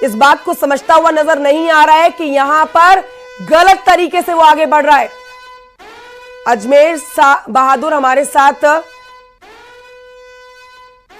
इस बात को समझता हुआ नजर नहीं आ रहा है कि यहां पर गलत तरीके से वो आगे बढ़ रहा है। अजमेर बहादुर हमारे साथ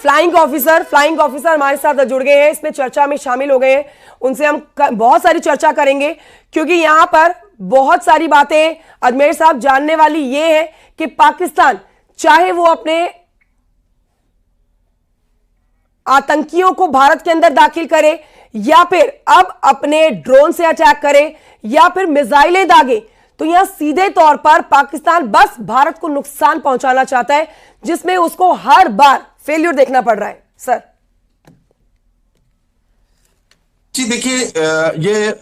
फ्लाइंग ऑफिसर हमारे साथ जुड़ गए हैं, इसमें चर्चा में शामिल हो गए हैं। उनसे हम बहुत सारी चर्चा करेंगे क्योंकि यहां पर बहुत सारी बातें अजमेर साहब जानने वाली ये है कि पाकिस्तान चाहे वो अपने आतंकियों को भारत के अंदर दाखिल करे या फिर अब अपने ड्रोन से अटैक करे या फिर मिसाइलें दागे, तो यहां सीधे तौर पर पाकिस्तान बस भारत को नुकसान पहुंचाना चाहता है, जिसमें उसको हर बार फेल्यूर देखना पड़ रहा है। सर जी देखिए, ये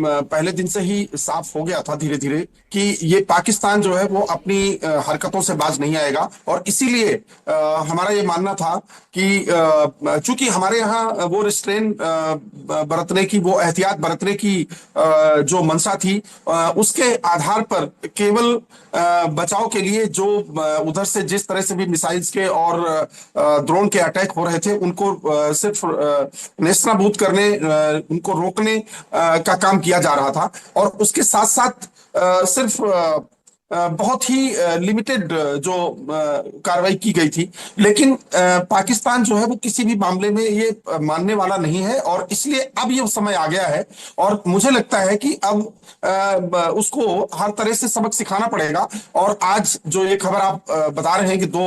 पहले दिन से ही साफ हो गया था धीरे धीरे कि ये पाकिस्तान जो है वो अपनी हरकतों से बाज नहीं आएगा। और इसीलिए हमारा ये मानना था कि चूंकि हमारे यहाँ वो रिस्ट्रेन बरतने की, वो एहतियात बरतने की जो मंशा थी, उसके आधार पर केवल बचाव के लिए जो उधर से जिस तरह से भी मिसाइल्स के और ड्रोन के अटैक हो रहे थे उनको सिर्फ नेस्तनाबूद करने, उनको रोकने का काम किया जा रहा था। और उसके साथ साथ सिर्फ बहुत ही लिमिटेड जो कार्रवाई की गई थी। लेकिन पाकिस्तान जो है वो किसी भी मामले में ये मानने वाला नहीं है और इसलिए अब ये समय आ गया है और मुझे लगता है कि अब उसको हर तरह से सबक सिखाना पड़ेगा। और आज जो ये खबर आप बता रहे हैं कि 2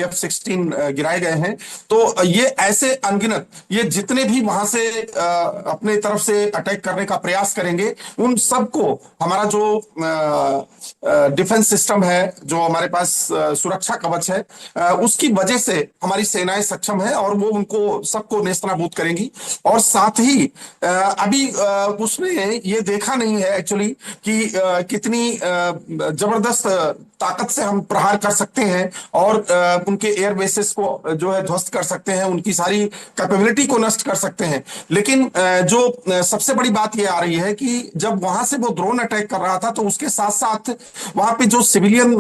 F-16 गिराए गए हैं, तो ये ऐसे अनगिनत, ये जितने भी वहां से अपने तरफ से अटैक करने का प्रयास करेंगे उन सबको हमारा जो डिफेंस सिस्टम है, जो हमारे पास सुरक्षा कवच है, उसकी वजह से हमारी सेनाएं सक्षम है और वो उनको सबको नेस्तनाबूद करेंगी। और साथ ही अभी उसने ये देखा नहीं है एक्चुअली कि कितनी जबरदस्त ताकत से हम प्रहार कर सकते हैं और उनके एयर बेसिस को जो है ध्वस्त कर सकते हैं, उनकी सारी कैपेबिलिटी को नष्ट कर सकते हैं। लेकिन जो सबसे बड़ी बात ये आ रही है कि जब वहां से वो ड्रोन अटैक कर रहा था तो उसके साथ साथ वहां पे जो सिविलियन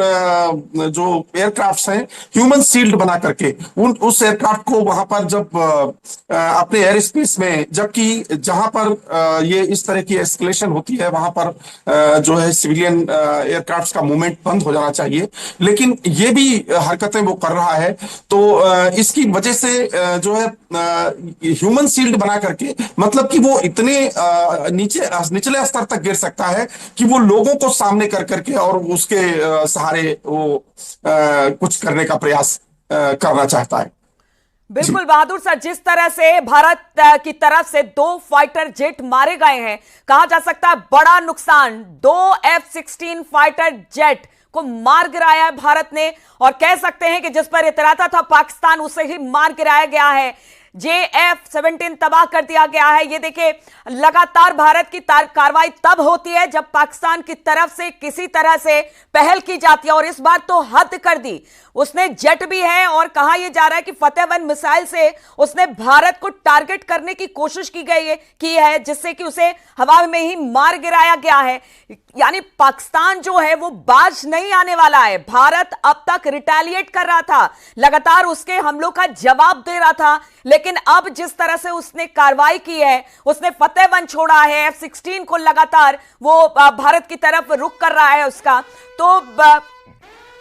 जो एयरक्राफ्ट हैं, ह्यूमन शील्ड बना करके उस एयरक्राफ्ट को वहां पर जब अपने एयर स्पेस में, जबकि जहां पर ये इस तरह की एस्केलेशन होती है वहां पर जो है सिविलियन एयरक्राफ्ट का मूवमेंट बंद हो जाना चाहिए, लेकिन ये भी हरकतें वो कर रहा है। तो इसकी वजह से जो है ह्यूमन शील्ड बना करके, मतलब कि वो इतने निचले स्तर तक गिर सकता है कि वो लोगों को सामने कर करके और उसके सहारे वो कुछ करने का प्रयास करना चाहता है। बिल्कुल बहादुर सर, जिस तरह से भारत की तरफ से 2 फाइटर जेट मारे गए हैं, कहा जा सकता है बड़ा नुकसान 2 F-16 फाइटर जेट को मार गिराया है भारत ने। और कह सकते हैं कि जिस पर इतराता था पाकिस्तान, उसे ही मार गिराया गया है। F-17 तबाह कर दिया गया है। ये देखिए, लगातार भारत की कार्रवाई तब होती है जब पाकिस्तान की तरफ से किसी तरह से पहल की जाती है, और इस बार तो हद कर दी। उसने जेट भी है और कहा यह जा रहा है कि फतेह 1 मिसाइल से उसने भारत को टारगेट करने की कोशिश की है, जिससे कि उसे हवा में ही मार गिराया गया है। यानी पाकिस्तान जो है वो बाज नहीं आने वाला है। भारत अब तक रिटेलिएट कर रहा था, लगातार उसके हमलों का जवाब दे रहा था, लेकिन अब जिस तरह से उसने कार्रवाई की है, उसने फतेह 1 छोड़ा है, F-16 को लगातार वो भारत की तरफ रुख कर रहा है उसका।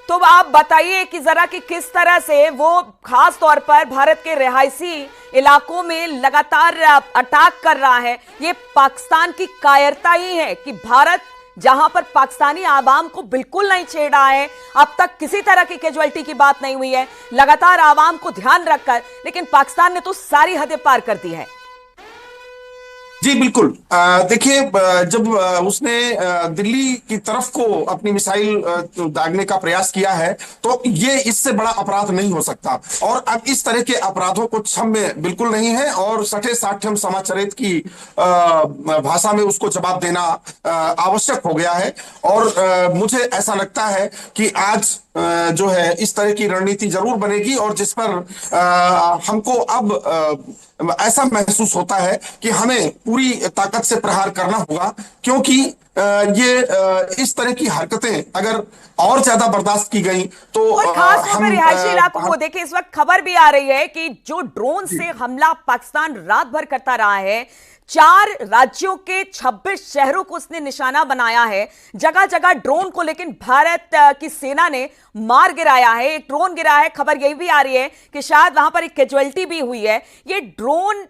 तो आप बताइए कि जरा कि किस तरह से वो खास तौर पर भारत के रिहायशी इलाकों में लगातार अटैक कर रहा है। ये पाकिस्तान की कायरता ही है कि भारत जहां पर पाकिस्तानी आवाम को बिल्कुल नहीं छेड़ रहा है, अब तक किसी तरह की कैजुअल्टी की बात नहीं हुई है, लगातार आवाम को ध्यान रखकर, लेकिन पाकिस्तान ने तो सारी हदें पार कर दी है। जी बिल्कुल, देखिए, जब उसने दिल्ली की तरफ को अपनी मिसाइल दागने का प्रयास किया है तो ये इससे बड़ा अपराध नहीं हो सकता। और अब इस तरह के अपराधों को क्षम्य बिल्कुल नहीं है और सठे साठ्यम समाचरित की भाषा में उसको जवाब देना आवश्यक हो गया है। और मुझे ऐसा लगता है कि आज जो है इस तरह की रणनीति जरूर बनेगी और जिस पर हमको अब ऐसा महसूस होता है कि हमें पूरी ताकत से प्रहार करना होगा, क्योंकि ये इस तरह की हरकतें अगर और ज्यादा बर्दाश्त की गई तो और खास तौर पर रिहायशी इलाकों को देखिए, इस वक्त खबर भी आ रही है कि जो ड्रोन से हमला पाकिस्तान रात भर करता रहा है, 4 राज्यों के 26 शहरों को उसने निशाना बनाया है, जगह जगह ड्रोन को लेकिन भारत की सेना ने मार गिराया है। एक ड्रोन गिरा है, खबर यही भी आ रही है कि शायद वहां पर एक कैजुअल्टी भी हुई है। ये ड्रोन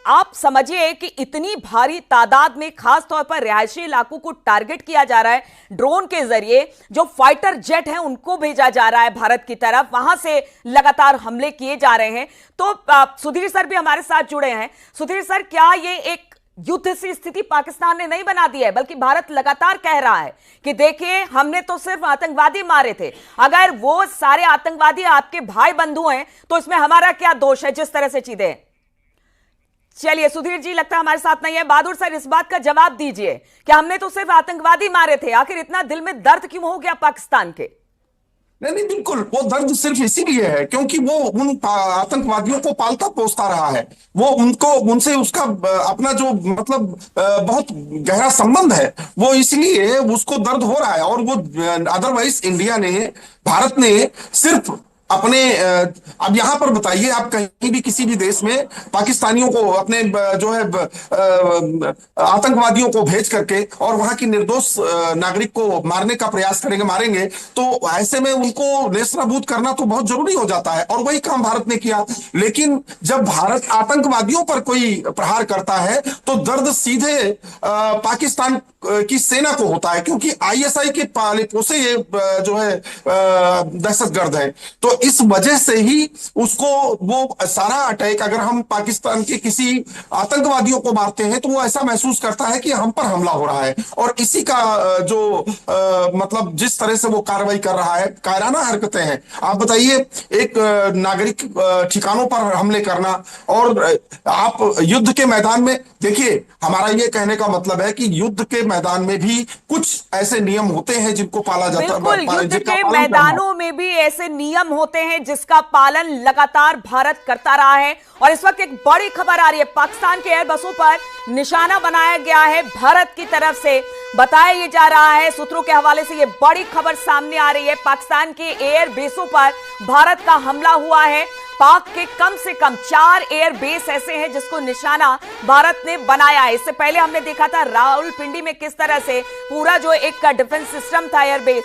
आप समझिए कि इतनी भारी तादाद में खास तौर पर रिहायशी इलाकों को टारगेट किया जा रहा है ड्रोन के जरिए। जो फाइटर जेट हैं उनको भेजा जा रहा है भारत की तरफ, वहां से लगातार हमले किए जा रहे हैं। तो सुधीर सर भी हमारे साथ जुड़े हैं। सुधीर सर, क्या ये एक युद्ध सी स्थिति पाकिस्तान ने नहीं बना दी है, बल्कि भारत लगातार कह रहा है कि देखिए हमने तो सिर्फ आतंकवादी मारे थे, अगर वो सारे आतंकवादी आपके भाई बंधु हैं तो इसमें हमारा क्या दोष है, जिस तरह से चीजें हैं। चलिए सुधीर जी लगता है हमारे साथ नहीं है। बहादुर सर, इस बात का जवाब दीजिए कि हमने तो सिर्फ आतंकवादी मारे थे, आखिर इतना दिल में दर्द क्यों हो गया पाकिस्तान के? नहीं नहीं, बिल्कुल वो दर्द सिर्फ इसीलिए है क्योंकि वो उन आतंकवादियों को पालता पोसता रहा है। वो उनसे उसका अपना जो मतलब बहुत गहरा संबंध है, वो इसलिए उसको दर्द हो रहा है। और वो अदरवाइज इंडिया ने, भारत ने सिर्फ अपने अब यहां पर बताइए, आप कहीं भी किसी भी देश में पाकिस्तानियों को अपने जो है आतंकवादियों को भेज करके और वहां की निर्दोष नागरिक को मारने का प्रयास करेंगे, मारेंगे, तो ऐसे में उनको नेस्तनाबूद करना तो बहुत जरूरी हो जाता है। और वही काम भारत ने किया। लेकिन जब भारत आतंकवादियों पर कोई प्रहार करता है तो दर्द सीधे पाकिस्तान की सेना को होता है, क्योंकि आईएसआई के पाले पोसे ये जो है दहशतगर्द है। तो इस वजह से ही उसको वो सारा अटैक, अगर हम पाकिस्तान के किसी आतंकवादियों को मारते हैं तो वो ऐसा महसूस करता है कि हम पर हमला हो रहा है। और इसी का जो मतलब जिस तरह से वो कार्रवाई कर रहा है, कायराना हरकतें हैं। आप बताइए, एक नागरिक ठिकानों पर हमले करना, और आप युद्ध के मैदान में देखिए, हमारा ये कहने का मतलब है कि युद्ध के मैदान में भी कुछ ऐसे नियम होते हैं जिनको पाला जाता है। बिल्कुल, युद्ध के मैदानों में भी ऐसे नियम होते हैं जिसका पालन लगातार भारत करता रहा है। और इस वक्त एक बड़ी खबर आ रही है, पाकिस्तान के एयरबसों पर निशाना बनाया गया है भारत की तरफ से, बताया ये जा रहा है सूत्रों के हवाले से। ये बड़ी खबर सामने आ रही है, पाकिस्तान के एयर बेसों पर भारत का हमला हुआ है। पाक के कम से कम 4 एयर बेस ऐसे हैं जिसको निशाना भारत ने बनाया है। इससे पहले हमने देखा था रावलपिंडी में किस तरह से पूरा जो एक डिफेंस सिस्टम था एयर बेस,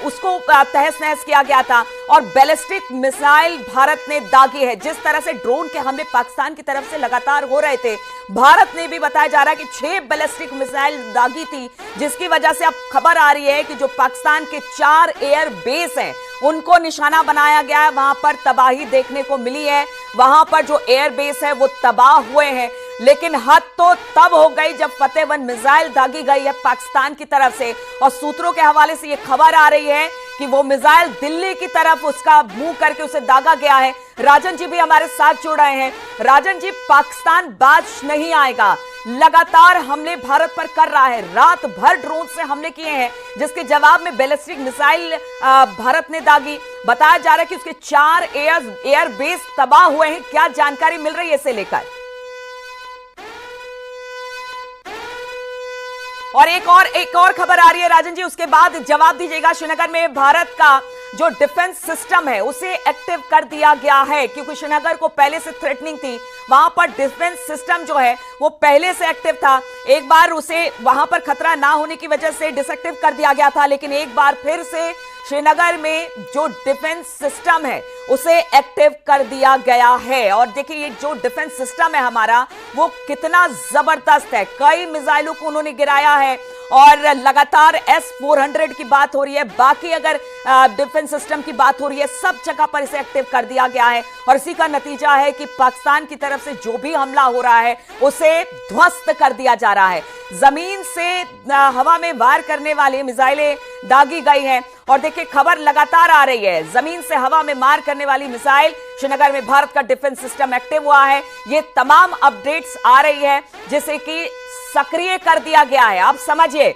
उसको तहस नहस किया गया था। और बैलिस्टिक मिसाइल भारत ने दागी है। जिस तरह से ड्रोन के हमले पाकिस्तान की तरफ से लगातार हो रहे थे, भारत ने भी बताया जा रहा है कि 6 बैलिस्टिक मिसाइल दागी थी, जिसकी वजह से अब खबर आ रही है कि जो पाकिस्तान के 4 एयर बेस हैं उनको निशाना बनाया गया है। वहां पर तबाही देखने को मिली है, वहां पर जो एयर बेस है वो तबाह हुए हैं। लेकिन हद तो तब हो गई जब फतेह 1 मिसाइल दागी गई है पाकिस्तान की तरफ से। और सूत्रों के हवाले से ये खबर आ रही है कि वो मिसाइल दिल्ली की तरफ उसका मुंह करके उसे दागा गया है। राजन जी भी हमारे साथ जुड़ रहे हैं। राजन जी, पाकिस्तान बाज नहीं आएगा, लगातार हमले भारत पर कर रहा है, रात भर ड्रोन से हमले किए हैं, जिसके जवाब में बैलिस्टिक मिसाइल भारत ने दागी। बताया जा रहा है कि उसके 4 एयर बेस तबाह हुए हैं। क्या जानकारी मिल रही है इसे लेकर? और एक और खबर आ रही है राजन जी, उसके बाद जवाब दीजिएगा। श्रीनगर में भारत का जो डिफेंस सिस्टम है उसे एक्टिव कर दिया गया है, क्योंकि श्रीनगर को पहले से थ्रेटनिंग थी। वहां पर डिफेंस सिस्टम जो है वो पहले से एक्टिव था। एक बार उसे वहां पर खतरा ना होने की वजह से डिसएक्टिव कर दिया गया था, लेकिन एक बार फिर से श्रीनगर में जो डिफेंस सिस्टम है उसे एक्टिव कर दिया गया है। और देखिए ये जो डिफेंस सिस्टम है हमारा, वो कितना जबरदस्त है। कई मिसाइलों को उन्होंने गिराया है और लगातार S-400 की बात हो रही है, बाकी अगर डिफेंस सिस्टम की बात हो रही है, सब जगह पर इसे एक्टिव कर दिया गया है। और इसी का नतीजा है कि पाकिस्तान की तरफ से जो भी हमला हो रहा है उसे ध्वस्त कर दिया जा रहा है। जमीन से हवा में वार करने वाली मिसाइलें दागी गई हैं। और देखिए खबर लगातार आ रही है, जमीन से हवा में मार करने वाली मिसाइल, श्रीनगर में भारत का डिफेंस सिस्टम एक्टिव हुआ है। ये तमाम अपडेट्स आ रही है जिसे कि सक्रिय कर दिया गया है। आप समझिए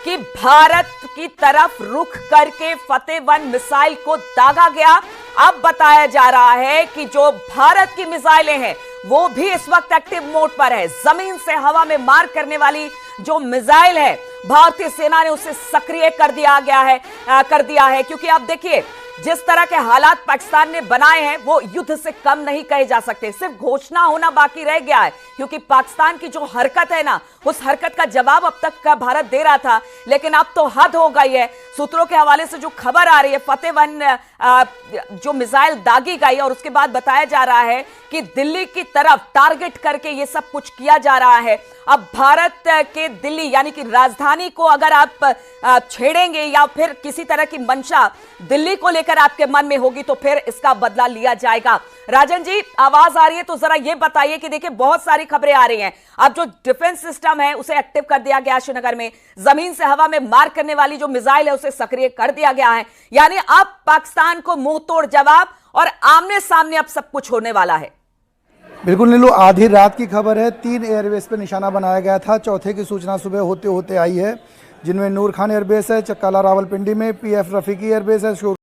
कि भारत की तरफ रुख करके फतेह 1 मिसाइल को दागा गया। अब बताया जा रहा है कि जो भारत की मिसाइलें हैं वो भी इस वक्त एक्टिव मोड पर है। जमीन से हवा में मार करने वाली जो मिसाइल है, भारतीय सेना ने उसे सक्रिय कर दिया है। क्योंकि आप देखिए जिस तरह के हालात पाकिस्तान ने बनाए हैं वो युद्ध से कम नहीं कहे जा सकते। सिर्फ घोषणा होना बाकी रह गया है, क्योंकि पाकिस्तान की जो हरकत है ना, उस हरकत का जवाब अब तक का भारत दे रहा था, लेकिन अब तो हद हो गई है। सूत्रों के हवाले से जो खबर आ रही है, फतेह 1 जो मिसाइल दागी गई और उसके बाद बताया जा रहा है कि दिल्ली की तरफ टारगेट करके ये सब कुछ किया जा रहा है। अब भारत के दिल्ली यानी कि राजधानी को अगर आप छेड़ेंगे या फिर किसी तरह की मंशा दिल्ली को लेकर आपके मन में होगी तो फिर इसका बदला लिया जाएगा। राजन जी, आवाज आ रही है तो जरा ये बताइए कि देखिए बहुत सारी खबरें आ रही हैं। अब जो डिफेंस सिस्टम है उसे एक्टिव कर दिया गया श्रीनगर में, जमीन से हवा में मार करने वाली जो मिसाइल है उसे सक्रिय कर दिया गया है, यानी अब पाकिस्तान को मुंह तोड़ जवाब और आमने सामने अब सब कुछ होने वाला है। बिल्कुल नीलू, आधी रात की खबर है। 3 एयरबेस पर निशाना बनाया गया था, चौथे की सूचना सुबह होते होते आई है, जिनमें नूर खान एयरबेस है, चक्काला रावलपिंडी में, PF रफीकी एयरबेस है,